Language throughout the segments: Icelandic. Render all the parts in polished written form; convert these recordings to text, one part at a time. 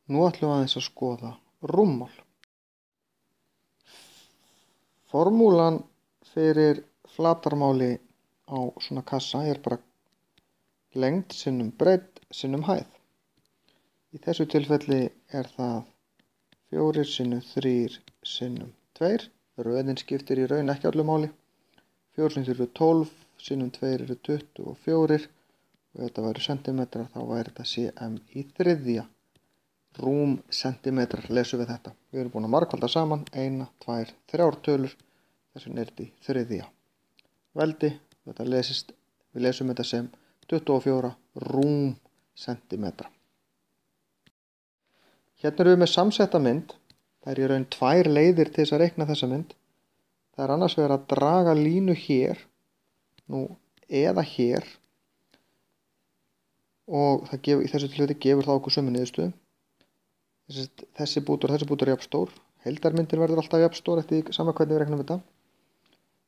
Nú ætlum við aðeins að skoða rúmmál. Formúlan fyrir flatarmáli á svona kassa er bara lengd sinnum breidd sinnum hæð. Í þessu tilfelli er það 4 sinnum 3 sinnum 2. Röðin skiptir í raun ekki öllu máli. 4 sinnum 3 eru 12, sinnum 2 eru 24 og ef þetta væru sentimetrar þá væri þetta cm í þriðja. Rúm sentimetrar lesum við þetta. Við erum búin að margfalda saman 1, 2, 3 tölur. Þessu er þetta í þriðja. Veldi, þetta lesist, við lesum þetta sem 24 rúm sentimetra. Hérna erum við með samsetta mynd. Það er í raun 2 leiðir til þess að reikna þessa mynd. Það er annars vegar að draga línu hér, eða hér, og það gefur, í þessu tilfelli gefur það okkur sömu niðurstöðu. Þessi bútur og þessi bútur er jafn stór. Heildarmyndin verður alltaf jafn stór eftir sama hvernig við reiknum þetta.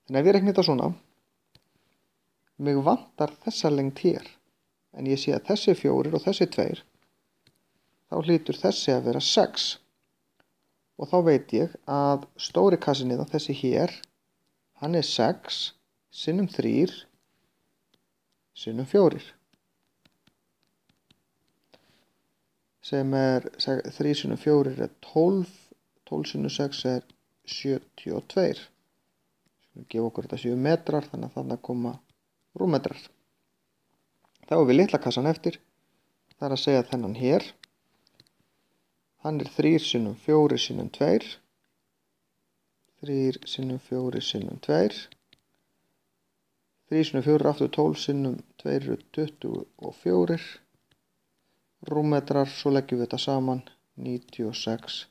Þannig ef ég reikna þetta svona, mig vantar þessa lengd hér, en ég sé að þessi 4 og þessi 2, þá hlýtur þessi að vera 6. Og þá veit ég að stóri kassin eða þessi hér, hann er 6 sinnum 3 sinnum 4. Sem er 3 sinnum 4 er 12, 12 sinnum 6 er 72. Við gefum okkur þetta 7 metrar, þannig að þarna koma rúmmetrar. Þá er við litla kassan eftir, það er að segja þennan hér. Hann er 3 sinnum 4 sinnum 2. 3 sinnum 4 sinnum 2. 3 sinnum 4 aftur 12 sinnum 2 eru 24. Rúmmetrar, svo leggjum við þetta saman, 96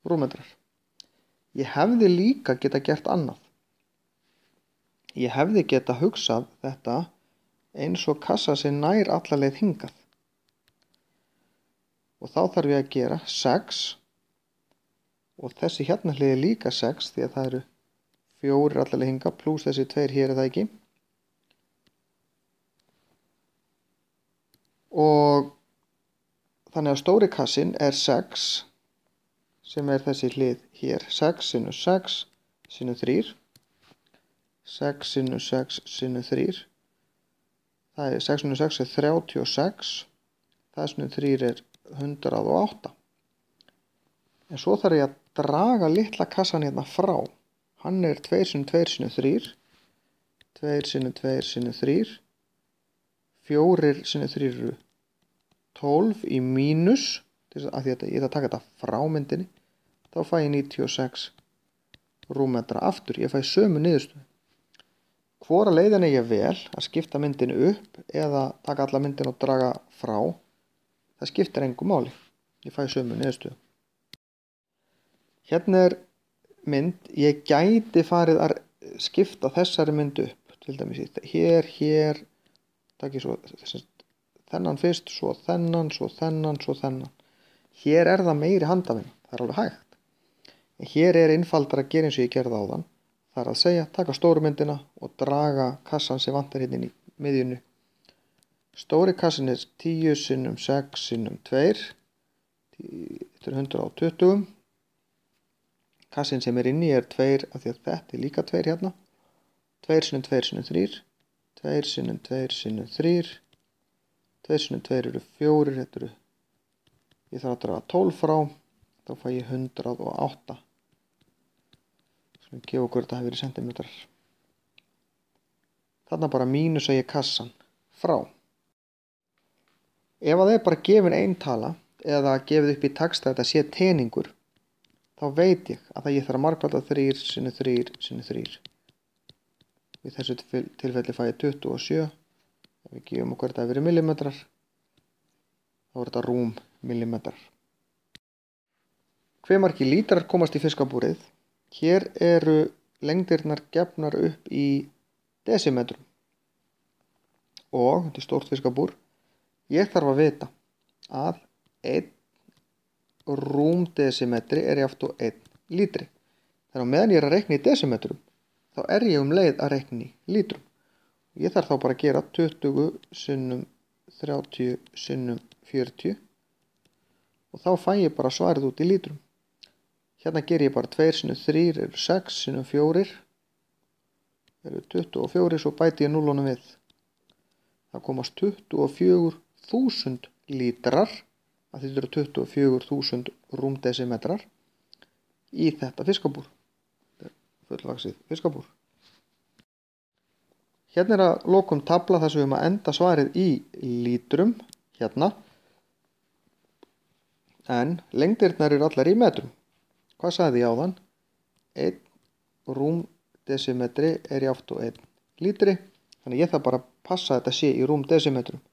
rúmmetrar. Ég hefði líka geta gert annað. Ég hefði geta hugsað þetta eins og kassa sem nær alla leið hingað. Og þá þarf ég að gera 6 og þessi hérna hlið er líka 6 því að það eru 4 alla leið hingað pluss þessi 2 hér er það ekki. Og þannig að stóri kassin er 6 sem er þessi hlið hér. 6 sinnum 6 sinnum 3. 6 sinnum 6 sinnum 3. Það er 6 sinnum 6 er 36. Það sinnum 3 er 108. En svo þarf ég að draga litla kassan hérna frá. Hann er 2 sinnum 2 sinnum 3. 2 sinnum 2 sinnum 3. 4 sinnum 3 eru 12 í mínus, af því að ég ætla að taka þetta frá myndinni, þá fæ ég 96 rúmmetra aftur, ég fæ sömu niðurstöðu. Hvora leiðin er ég vel að skipta myndinu upp eða taka alla myndinu og draga frá, það skiptir engu máli, ég fæ sömu niðurstöðu. Hérna er mynd, ég gæti farið að skipta þessari mynd upp, til dæmis hér, takk ég svo þennan fyrst, svo þennan, svo þennan, svo þennan. Hér er það meiri handavinna, það er alveg hægt. En hér er einfaldara að gera eins og ég gerði áðan. Það er að segja, taka stóru myndina og draga kassan sem vantar hérna inn í miðjunni. Stóri kassin er 10 sinnum 6 sinnum 2. Þetta er 120. Kassin sem er inni er 2, af því að þetta er líka 2 hérna. 2 sinnum 2 sinnum 3. 2 sinnum 2 sinnum 3. 2 sinnum 2 eru 4, þetta eru, ég þarf að draga 12 frá, þá fæ ég 108. Svo gefa okkur þetta hafi verið sentimetrar. Þarna bara mínus að ég kassan frá. Ef það er bara gefin ein tala, eða gefið upp í texta þetta sé teningur, þá veit ég að ég þarf að margfalda 3 sinnum 3 sinnum 3. Í þessu tilfelli fæ ég 27. Ef við gefum okkur þetta að vera millimetrar, þá er þetta rúm millimetrar. Hve margir lítrar komast í fiskabúrið? Hér eru lengdirnar gefnar upp í desimetrum. Og, þetta er stórt fiskabúr, ég þarf að vita að 1 rúmdesimetri er jafnt og 1 lítri. Þannig að meðan ég er að reikna í desimetrum, þá er ég leið að reikna í lítrum. Ég þarf þá bara að gera 20 sinnum 30 sinnum 40 og þá fæ ég bara svarið út í lítrum. Hérna ger ég bara 2 sinnum 3 eru 6 sinnum 4 eru 24, svo bæti ég núllunum við. Það komast 24.000 lítrar, að þetta eru 24.000 rúmdesimetrar í þetta fiskabúr. Þetta er fullvaxið fiskabúr. Hérna er að lokum tafla þar sem við erum að enda svarið í lítrum, hérna. En lengdirnar eru allar í metrum. Hvað sagði ég áðan? 1 rúmdesimetri er jafnt og 1 lítri. Þannig ég þarf bara að passa að þetta sé í rúmdesimetrum.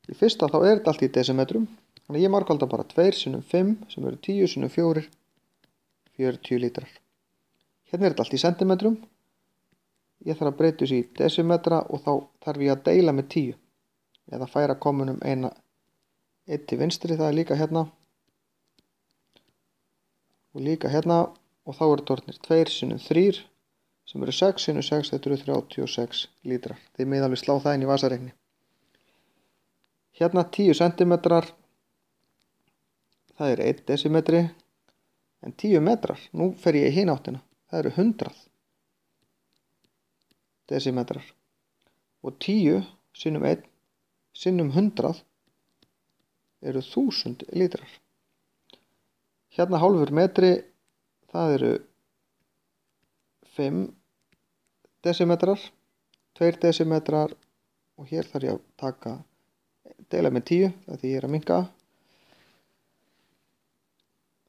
Í fyrsta þá er þetta allt í desimetrum. Þannig ég margfalda bara 2 sinnum 5 sem eru 10 sinnum 4, 40 lítrar. Hérna er þetta allt í sentimetrum. Ég þarf að breyta þessu í desimetra og þá þarf ég að deila með 10. Eða færa komunum 1 til vinstri, það er líka hérna. Og líka hérna, og þá eru þetta 2 sinnum 3 sem eru 6 sinnum 6, þetta eru 36 lítrar. Þið með alveg slá það inn í vasareikni. Hérna 10 centimetrar, það er 1 desimetri, en 10 metrar, nú fer ég í hina áttina, það eru 100 desimetrar. Og 10 sinnum 1 sinnum 100 eru 1000 lítrar. Hérna hálfur metri, það eru 5 desimetrar, 2 desimetrar og hér þarf ég að deila með 10, það því ég er að minnka.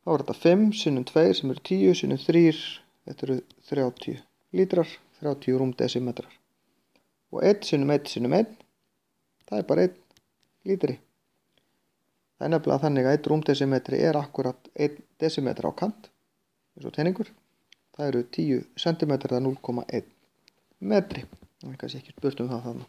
Þá er þetta 5 sinnum 2 sem eru 10 sinnum 3, þetta eru 30 lítrar, 30 rúmdesimetrar. Og 1 sinnum 1 sinnum 1, það er bara 1 lítri. Það er nefnilega þannig að 1 rúmdesimetri er akkurat 1 desimetra á kant, eins og teningur. Það eru 10 cm eða 0,1 metri. Það er kannski ekki spurt um það þarna.